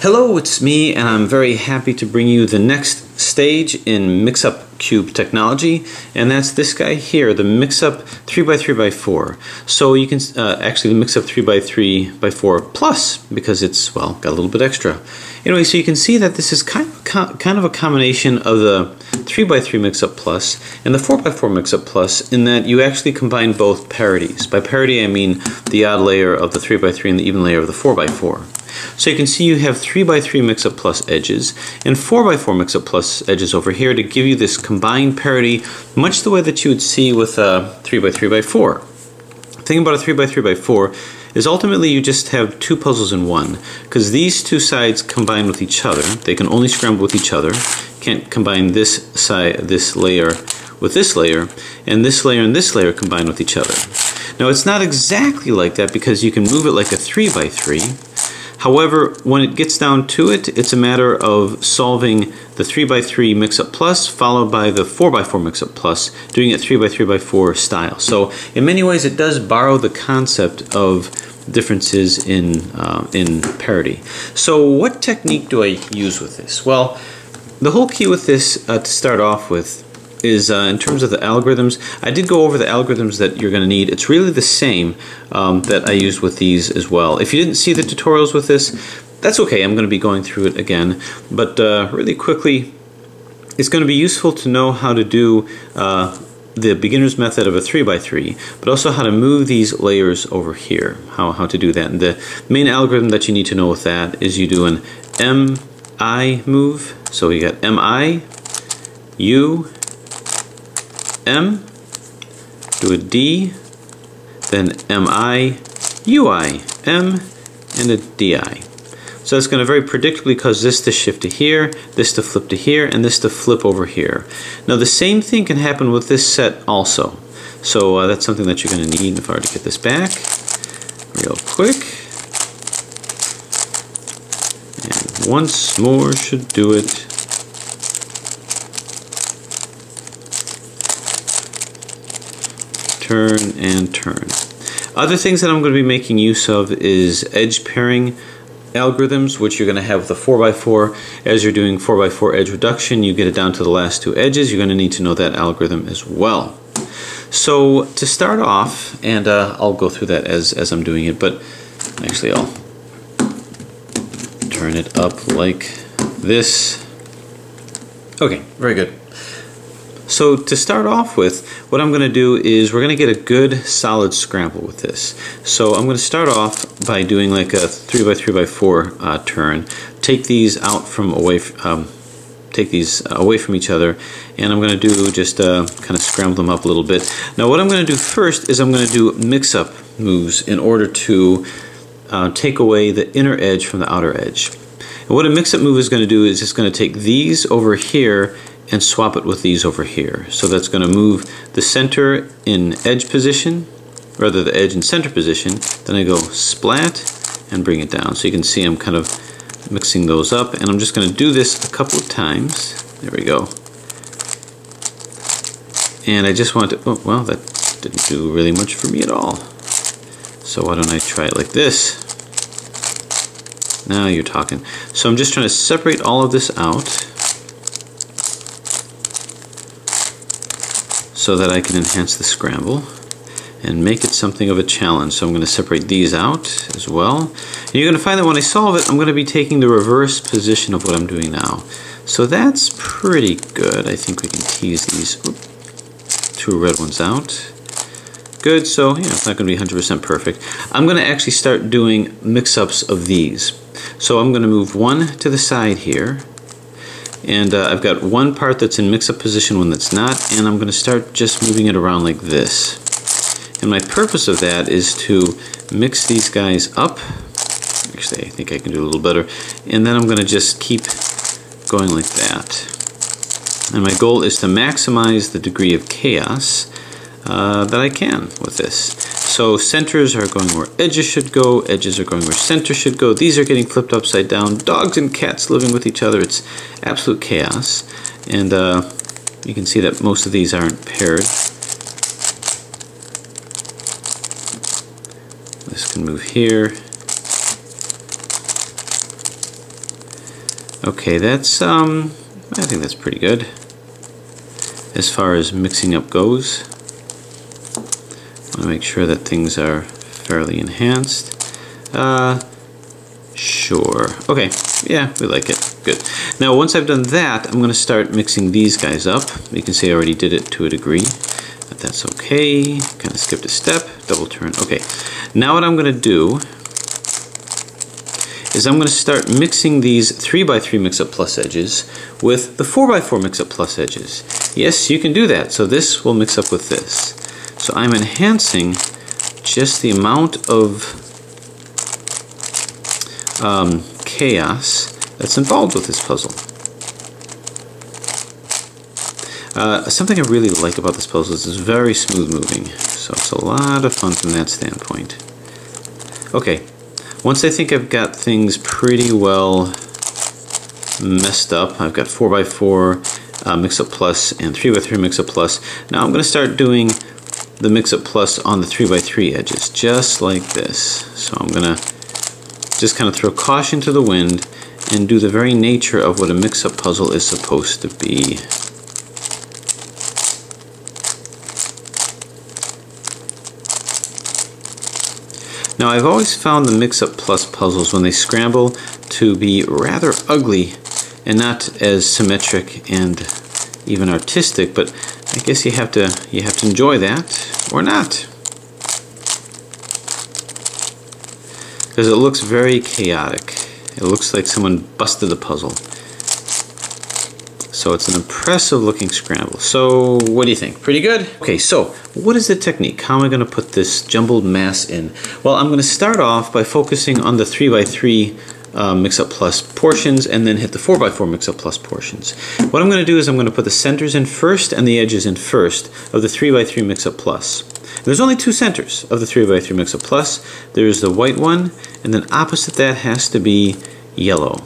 Hello, it's me, and I'm very happy to bring you the next stage in Mixup Cube technology, and that's this guy here, the Mixup 3x3x4. So you can actually the Mixup 3x3x4 Plus, because it's, well, got a little bit extra. Anyway, so you can see that this is kind of a combination of the 3x3 Mixup Plus and the 4x4 Mixup Plus, in that you actually combine both parities. By parity, I mean the odd layer of the 3x3 and the even layer of the 4x4. So you can see you have 3x3 Mixup Plus edges and 4x4 Mixup Plus edges over here to give you this combined parity, much the way that you would see with a 3x3x4. The thing about a 3x3x4 is ultimately you just have two puzzles in one, because these two sides combine with each other. They can only scramble with each other. Can't combine this side, this layer with this layer, and this layer and this layer combine with each other. Now it's not exactly like that because you can move it like a 3x3. However, when it gets down to it, it's a matter of solving the 3x3 Mixup Plus followed by the 4x4 Mixup Plus, doing it 3x3x4 style. So in many ways it does borrow the concept of differences in parity. So what technique do I use with this? Well, the whole key with this to start off with is in terms of the algorithms. I did go over the algorithms that you're going to need. It's really the same that I used with these as well. If you didn't see the tutorials with this, that's okay. I'm going to be going through it again. But really quickly, it's going to be useful to know how to do the beginner's method of a 3x3, but also how to move these layers over here, how to do that. And the main algorithm that you need to know with that is you do an MI move. So you got MI, U, M, do a D, then MI, UI, M, and a DI. So it's going to very predictably cause this to shift to here, this to flip to here, and this to flip over here. Now the same thing can happen with this set also. So that's something that you're going to need. If I were to get this back real quick. And once more should do it. Turn and turn. Other things that I'm going to be making use of is edge pairing algorithms, which you're going to have with the 4x4. As you're doing 4x4 edge reduction, you get it down to the last two edges. You're going to need to know that algorithm as well. So to start off, and I'll go through that as I'm doing it, but actually I'll turn it up like this. Okay, very good. So to start off with, what I'm going to do is we're going to get a good solid scramble with this. So I'm going to start off by doing like a 3x3x4 turn. Take these out from away from each other, and I'm going to do just kind of scramble them up a little bit. Now what I'm going to do first is I'm going to do mix-up moves in order to take away the inner edge from the outer edge. And what a mix-up move is going to do is it's going to take these over here and swap it with these over here. So that's going to move the center in edge position, rather the edge in center position. Then I go splat and bring it down. So you can see I'm kind of mixing those up, and I'm just going to do this a couple of times. There we go. And I just want to, oh, well, that didn't do really much for me at all. So why don't I try it like this? Now you're talking. So I'm just trying to separate all of this out so that I can enhance the scramble and make it something of a challenge. So I'm going to separate these out as well. And you're going to find that when I solve it, I'm going to be taking the reverse position of what I'm doing now. So that's pretty good. I think we can tease these two red ones out. Good, so it's not going to be 100% perfect. I'm going to actually start doing mix-ups of these. So I'm going to move one to the side here. And I've got one part that's in mix-up position, one that's not, and I'm going to start just moving it around like this. And my purpose of that is to mix these guys up. Actually, I think I can do a little better. And then I'm going to just keep going like that. And my goal is to maximize the degree of chaos that I can with this. So centers are going where edges should go, edges are going where center should go. These are getting flipped upside down. Dogs and cats living with each other. It's absolute chaos. And you can see that most of these aren't paired. This can move here. Okay, that's I think that's pretty good as far as mixing up goes. I want to make sure that things are fairly enhanced. Sure. Okay, yeah, we like it. Good. Now once I've done that, I'm going to start mixing these guys up. You can see I already did it to a degree, but that's okay. Kind of skipped a step, double turn. Okay, now what I'm going to do is I'm going to start mixing these 3x3 Mixup Plus edges with the 4x4 Mixup Plus edges. Yes, you can do that. So this will mix up with this. So I'm enhancing just the amount of chaos that's involved with this puzzle. Something I really like about this puzzle is it's very smooth moving. So it's a lot of fun from that standpoint. Okay. Once I think I've got things pretty well messed up, I've got 4x4 Mixup Plus and 3x3 Mixup Plus. Now I'm going to start doing the Mixup Plus on the 3x3 edges, just like this. So I'm going to just kind of throw caution to the wind and do the very nature of what a mix-up puzzle is supposed to be. Now I've always found the Mixup Plus puzzles when they scramble to be rather ugly and not as symmetric and even artistic, but I guess you have to enjoy that or not. Because it looks very chaotic. It looks like someone busted the puzzle. So it's an impressive looking scramble. So what do you think? Pretty good? Okay, so what is the technique? How am I going to put this jumbled mass in? Well, I'm going to start off by focusing on the 3x3 Mixup Plus portions and then hit the 4x4 Mixup Plus portions. What I'm going to do is I'm going to put the centers in first and the edges in first of the 3x3 Mixup Plus. There's only two centers of the 3x3 Mixup Plus. There's the white one, and then opposite that has to be yellow.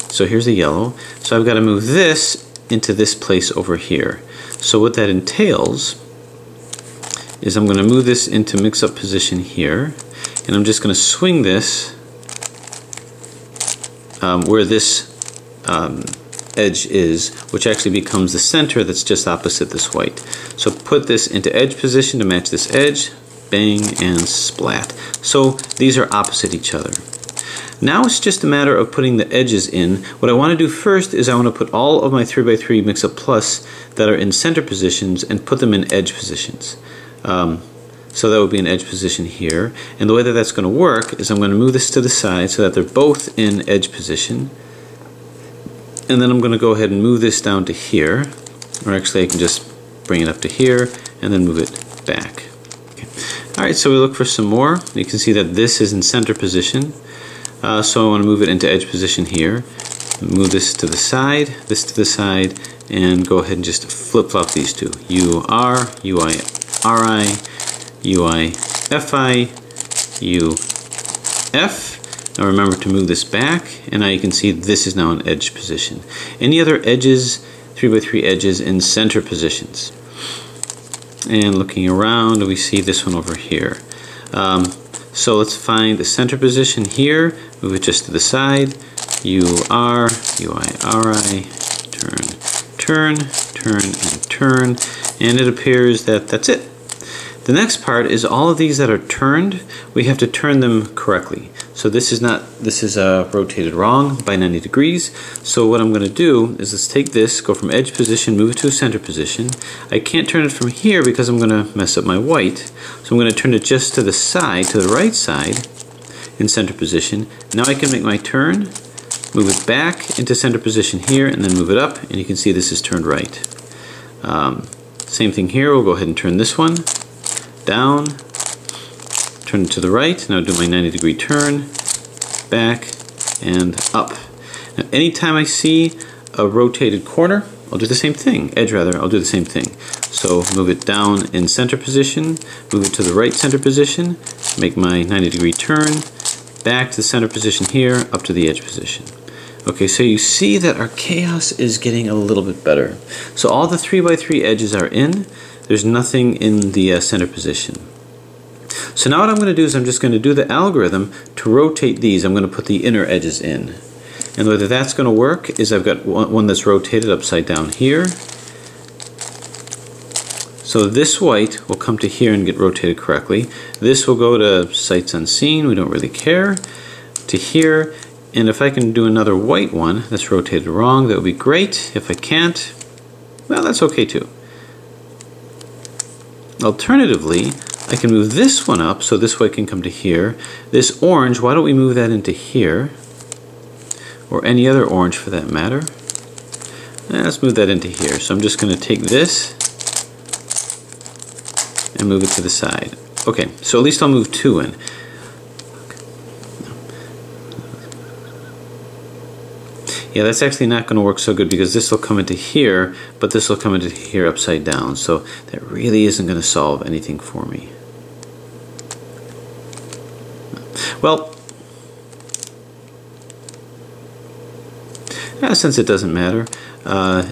So here's the yellow. So I've got to move this into this place over here. So what that entails is I'm going to move this into mix-up position here, and I'm just going to swing this where this edge is, which actually becomes the center that's just opposite this white. So put this into edge position to match this edge, bang, and splat. So these are opposite each other. Now it's just a matter of putting the edges in. What I want to do first is I want to put all of my 3x3 Mixup Plus that are in center positions and put them in edge positions. So that would be an edge position here. And the way that that's going to work is I'm going to move this to the side so that they're both in edge position. And then I'm going to go ahead and move this down to here. Or actually I can just bring it up to here and then move it back. Okay. Alright, so we look for some more. You can see that this is in center position. So I want to move it into edge position here. Move this to the side, and go ahead and just flip-flop these two. UR, UI-RI, UI-FI, UF. Now remember to move this back, and now you can see this is now in edge position. Any other edges, 3x3 edges in center positions. And looking around, we see this one over here. So let's find the center position here, move it just to the side, UR, UI-RI, turn, and turn, and it appears that that's it. The next part is all of these that are turned, we have to turn them correctly. So this is rotated wrong by 90 degrees. So what I'm going to do is let's take this, go from edge position, move it to a center position. I can't turn it from here because I'm going to mess up my white. So I'm going to turn it just to the side, to the right side, in center position. Now I can make my turn, move it back into center position here, and then move it up, and you can see this is turned right. Same thing here, we'll go ahead and turn this one down, turn it to the right. Now do my 90-degree turn, back, and up. Now anytime I see a rotated corner, I'll do the same thing. Edge rather, I'll do the same thing. So move it down in center position, move it to the right center position, make my 90-degree turn, back to the center position here, up to the edge position. Okay, so you see that our chaos is getting a little bit better. So all the 3x3 edges are in. There's nothing in the center position. So now what I'm going to do is I'm just going to do the algorithm to rotate these. I'm going to put the inner edges in. And the way that that's going to work is I've got one that's rotated upside down here. So this white will come to here and get rotated correctly. This will go to sights unseen, we don't really care, to here. And if I can do another white one that's rotated wrong, that would be great. If I can't, well, that's okay too. Alternatively, I can move this one up so this white can come to here. This orange, why don't we move that into here? Or any other orange for that matter. Let's move that into here. So I'm just going to take this and move it to the side. Okay, so at least I'll move two in. Yeah, that's actually not going to work so good because this will come into here, but this will come into here upside down. So that really isn't going to solve anything for me. Well, since it doesn't matter,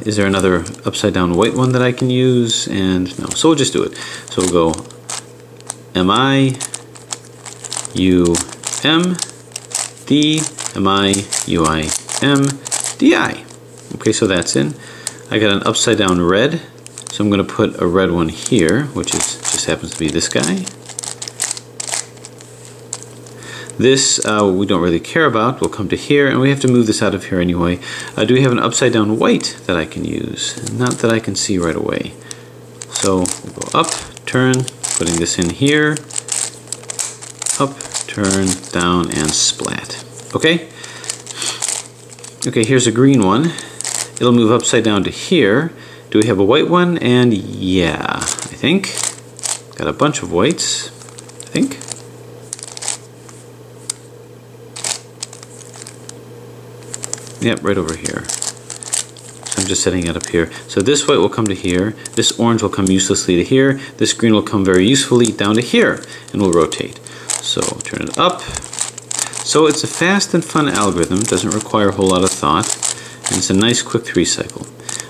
is there another upside down white one that I can use? And no, so we'll just do it. So we'll go M-I, U-M, D, M-I, U-I, M, D-I. Okay, so that's in. I got an upside down red, so I'm going to put a red one here, which is just happens to be this guy. This we don't really care about. We'll come to here, and we have to move this out of here anyway. Do we have an upside down white that I can use? Not that I can see right away. So we'll go up, turn, putting this in here, up, turn, down, and splat. Okay? Okay, here's a green one. It'll move upside down to here. Do we have a white one? And yeah, I think. Got a bunch of whites, I think. Yep, right over here. So I'm just setting it up here. So this white will come to here. This orange will come uselessly to here. This green will come very usefully down to here and will rotate. So turn it up. So it's a fast and fun algorithm. It doesn't require a whole lot of thought. And it's a nice quick 3-cycle.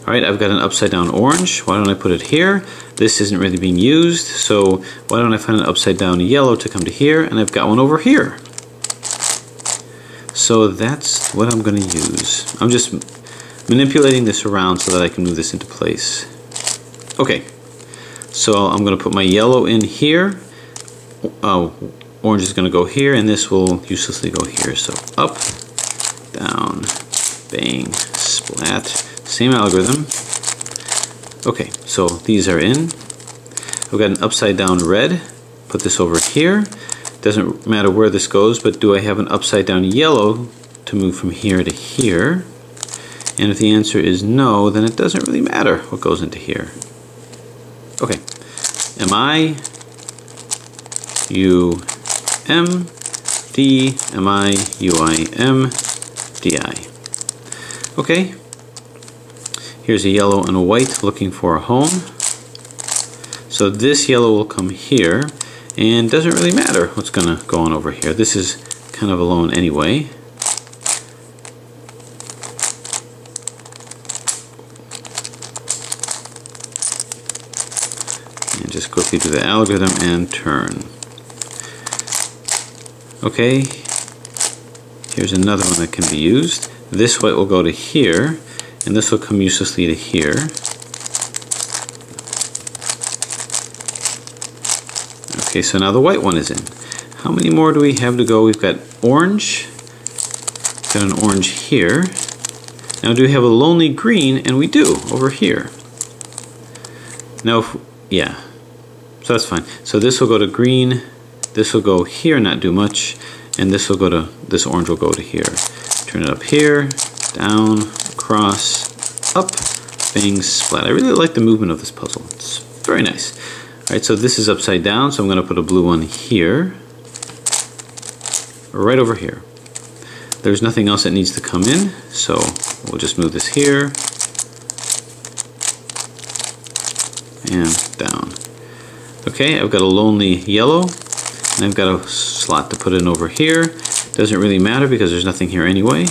Alright, I've got an upside down orange. Why don't I put it here? This isn't really being used. So why don't I find an upside down yellow to come to here? And I've got one over here. So that's what I'm going to use. I'm just manipulating this around so that I can move this into place. Okay, so I'm going to put my yellow in here. Orange is going to go here, and this will uselessly go here. So up, down, bang, splat. Same algorithm. Okay, so these are in. I've got an upside down red. Put this over here. Doesn't matter where this goes, but do I have an upside down yellow to move from here to here? And if the answer is no, then it doesn't really matter what goes into here. Okay, M-I, U-M, D, M-I, U-I-M, D-I. Okay, here's a yellow and a white looking for a home. So this yellow will come here. And doesn't really matter what's going to go on over here. This is kind of alone anyway. And just quickly do the algorithm and turn. Okay, here's another one that can be used. This white will go to here, and this will come uselessly to here. Okay, so now the white one is in. How many more do we have to go? We've got orange. Got an orange here. Now do we have a lonely green? And we do, over here. Now, yeah. So that's fine. So this will go to green. This will go here, not do much. And this will go to, this orange will go to here. Turn it up here, down, across, up, bang, splat. I really like the movement of this puzzle. It's very nice. Alright, so this is upside down, so I'm going to put a blue one here, right over here. There's nothing else that needs to come in, so we'll just move this here, and down. Okay, I've got a lonely yellow, and I've got a slot to put in over here. Doesn't really matter because there's nothing here anyway.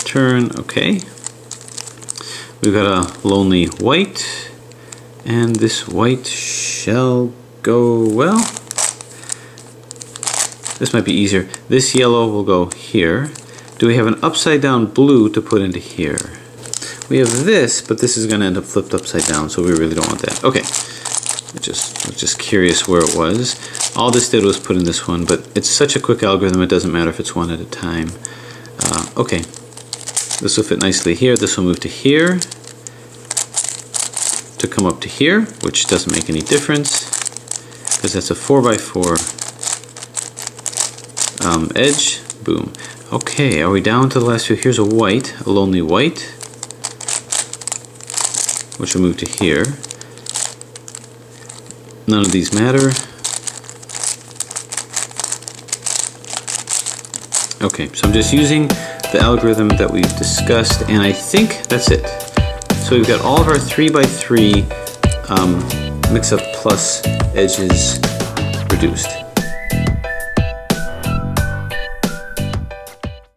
Turn, okay. We've got a lonely white, and this white shall go, well, this might be easier. This yellow will go here. Do we have an upside down blue to put into here? We have this, but this is going to end up flipped upside down, so we really don't want that. Okay, I was just curious where it was. All this did was put in this one, but it's such a quick algorithm, it doesn't matter if it's one at a time. Okay, this will fit nicely here. This will move to here, to come up to here, which doesn't make any difference, because that's a 4x4 edge. Boom. Okay, are we down to the last few? Here's a white, a lonely white, which will move to here. None of these matter. Okay, so I'm just using the algorithm that we've discussed, and I think that's it. So we've got all of our 3x3 Mixup Plus edges reduced.